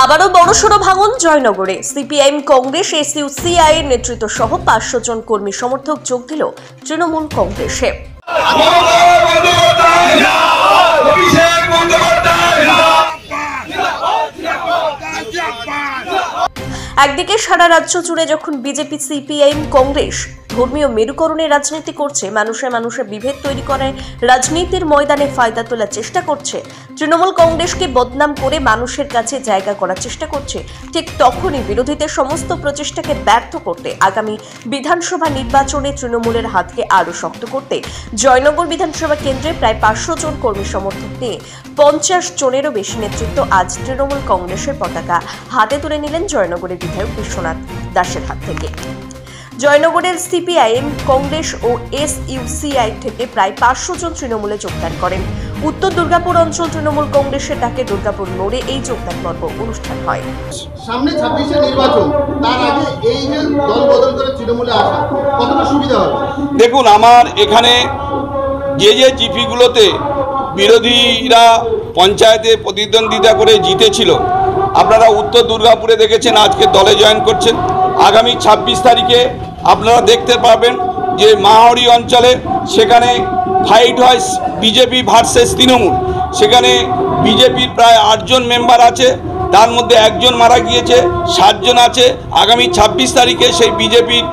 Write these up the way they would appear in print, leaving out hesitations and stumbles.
আবারও বড়সড় ভাঙন জয়নগরে। সিপিআইএম, কংগ্রেস, এসইউসিআই এর নেতৃত্ব সহ 500 জন কর্মী সমর্থক যোগ দিল তৃণমূল কংগ্রেসে। একদিকে সারা রাজ্য জুড়ে যখন বিজেপি, সিপিআইএম, কংগ্রেস ধর্মীয় মেরুকরণের রাজনীতি করছে, মানুষে মানুষে বিভেদ তৈরি করে রাজনীতির ময়দানে ফায়দা তোলার চেষ্টা করছে, তৃণমূল কংগ্রেসকে বদনাম করে মানুষের কাছে জায়গা করার চেষ্টা করছে, ঠিক তখনই বিরোধীদের সমস্ত প্রচেষ্টাকে ব্যর্থ করতে আগামী বিধানসভা নির্বাচনে তৃণমূলের হাতকে আরও শক্ত করতে জয়নগর বিধানসভা কেন্দ্রে প্রায় 500 জন কর্মী সমর্থক নিয়ে 50 জনেরও বেশি নেতৃত্ব আজ তৃণমূল কংগ্রেসের পতাকা হাতে তুলে নিলেন জয়নগরের বিধায়ক বিশ্বনাথ দাসের হাত থেকে। জয়নগরের সিপিআইএম, কংগ্রেস ও এসইউসিআই থেকে প্রায় 500 জন তৃণমূলে যোগদান করেন। উত্তর দুর্গাপুর অঞ্চল তৃণমূল কংগ্রেসের ডাকে দুর্গাপুর মোড়ে এই যোগদান পর্ব অনুষ্ঠান হয়। সামনে 26 নির্বাচন, তার আগে এই যে দল বদল করে তৃণমূলে আসা কতটা সুবিধা হবে? দেখুন, আমার এখানে যে জিপিগুলোতে বিরোধীরা পঞ্চায়েতে প্রতিদ্বন্দ্বিতা করে জিতেছিল, আপনারা উত্তর দুর্গাপুরে দেখেছেন আজকে দলে জয়েন করছেন। আগামী 26 তারিখে আপনারা দেখতে পাবেন যে মাহরি অঞ্চলে সেখানে ফাইট হয় বিজেপি ভার্সেস তৃণমূল। সেখানে বিজেপির প্রায় 8 জন মেম্বার আছে, তার মধ্যে 1 জন মারা গিয়েছে, 7 জন আছে। আগামী 26 তারিখে সেই বিজেপির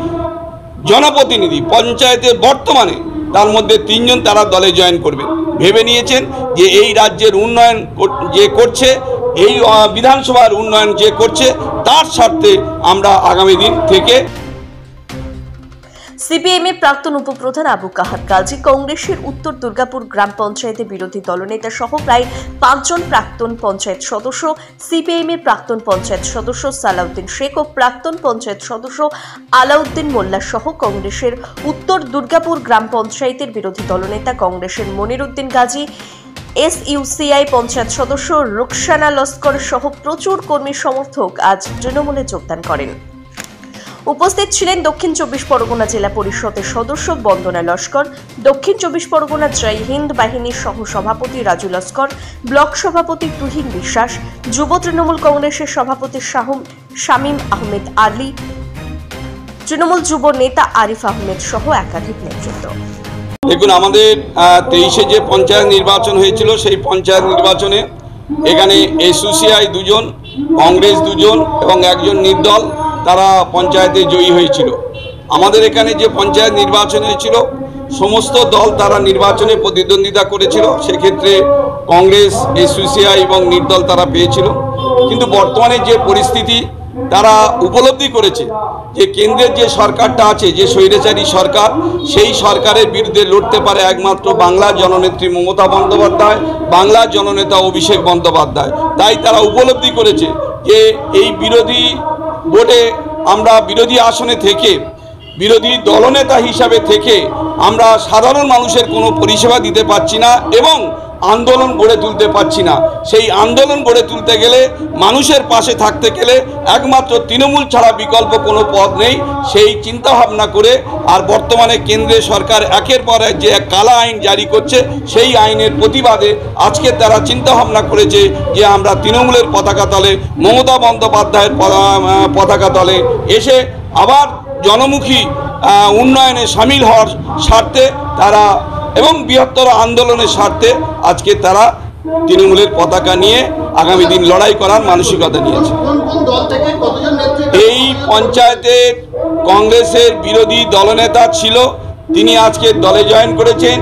জনপ্রতিনিধি পঞ্চায়েতে বর্তমানে তার মধ্যে 3 জন তারা দলে জয়েন করবে। ভেবে নিয়েছেন যে এই রাজ্যের উন্নয়ন যে করছে, এই বিধানসভার উন্নয়ন যে করছে, তার স্বার্থে আমরা আগামী দিন থেকে সিপিএম এর প্রাক্তন উপপ্রধান আবু কাহার কাজী, কংগ্রেসের উত্তর দুর্গাপুর গ্রাম পঞ্চায়েতে বিরোধী দলনেতা সহ প্রায় 5 জন প্রাক্তন পঞ্চায়েত সদস্য, সিপিআইএম এর প্রাক্তন পঞ্চায়েত সদস্য সালাউদ্দিন শেখ ও প্রাক্তন পঞ্চায়েত সদস্য আলাউদ্দিন মোল্লা সহ কংগ্রেসের উত্তর দুর্গাপুর গ্রাম পঞ্চায়েতের বিরোধী দলনেতা কংগ্রেসের মনির উদ্দিন গাজী, এসইউসিআই পঞ্চায়েত সদস্য রুকসানা লস্কর সহ প্রচুর কর্মী সমর্থক আজ তৃণমূলে যোগদান করেন। উপস্থিত ছিলেন দক্ষিণ 24 পরগনা জেলা পরিষদের সদস্য বন্দনা লস্কর, দক্ষিণ 24 পরগনা জয় হিন্দ বাহিনীর সহ সভাপতি রাজু লস্কর, ব্লক সভাপতি তুহিন বিশ্বাস, যুব তৃণমূল কংগ্রেসের সভাপতি শামীম আহমেদ আলী, তৃণমূল যুব নেতা আরিফ আহমেদ সহ একাধিক নেতৃত্ব। দেখুন, আমাদের 23-এ যে পঞ্চায়েত নির্বাচন হয়েছিল, সেই পঞ্চায়েত নির্বাচনে এখানে এসইউসিআই 2 জন, কংগ্রেস 2 জন এবং 1 জন নির্দল তারা পঞ্চায়েতে জয়ী হয়েছিল। আমাদের এখানে যে পঞ্চায়েত নির্বাচন হয়েছিল, সমস্ত দল তারা নির্বাচনে প্রতিদ্বন্দ্বিতা করেছিল। সেক্ষেত্রে কংগ্রেস, এসইউসিআই এবং নির্দল তারা পেয়েছিল। কিন্তু বর্তমানে যে পরিস্থিতি, তারা উপলব্ধি করেছে যে কেন্দ্রের যে সরকারটা আছে, যে স্বৈরাচারী সরকার, সেই সরকারের বিরুদ্ধে লড়তে পারে একমাত্র বাংলার জননেত্রী মমতা বন্দ্যোপাধ্যায়, বাংলার জননেতা অভিষেক বন্দ্যোপাধ্যায়। তাই তারা উপলব্ধি করেছে যে এই বিরোধী ভোটে আমরা বিরোধী আসনে থেকে, বিরোধী দলনেতা হিসাবে থেকে আমরা সাধারণ মানুষের কোনো পরিষেবা দিতে পারছি না এবং আন্দোলন গড়ে তুলতে পারছি না। সেই আন্দোলন গড়ে তুলতে গেলে, মানুষের পাশে থাকতে গেলে একমাত্র তৃণমূল ছাড়া বিকল্প কোনো পথ নেই। সেই চিন্তাভাবনা করে আর বর্তমানে কেন্দ্রের সরকার একের পর এক যে কালা আইন জারি করছে, সেই আইনের প্রতিবাদে আজকে তারা চিন্তাভাবনা করেছে যে আমরা তৃণমূলের পতাকা তলে, মমতা বন্দ্যোপাধ্যায়ের পতাকা তলে এসে আবার জনমুখী উন্নয়নে সামিল হওয়ার স্বার্থে তারা এবং বৃহত্তর আন্দোলনের স্বার্থে আজকে তারা তৃণমূলের পতাকা নিয়ে আগামী দিন লড়াই করার মানসিকতা নিয়েছে। এই পঞ্চায়েতে কংগ্রেসের বিরোধী দলনেতা ছিল, তিনি আজকে দলে জয়েন করেছেন।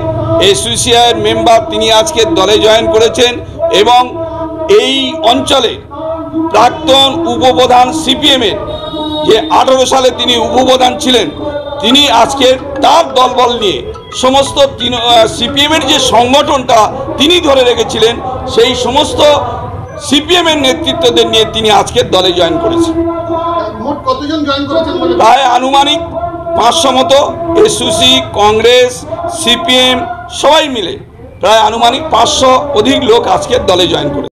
এসইউসিআইয়ের মেম্বার, তিনি আজকে দলে জয়েন করেছেন এবং এই অঞ্চলে প্রাক্তন উপপ্রধান সিপিএমের, যে 18 সালে তিনি উপপ্রধান ছিলেন, তিনি আজকে তার দলবল নিয়ে সমস্ত সিপিএমের যে সংগঠনটা তিনি ধরে রেখেছিলেন, সেই সমস্ত সিপিএমের নেতৃত্বদের নিয়ে তিনি আজকের দলে জয়েন করেছেন। প্রায় আনুমানিক 500 মতো এসইউসি, কংগ্রেস, সিপিএম সবাই মিলে প্রায় আনুমানিক 500 অধিক লোক আজকের দলে জয়েন করেছে।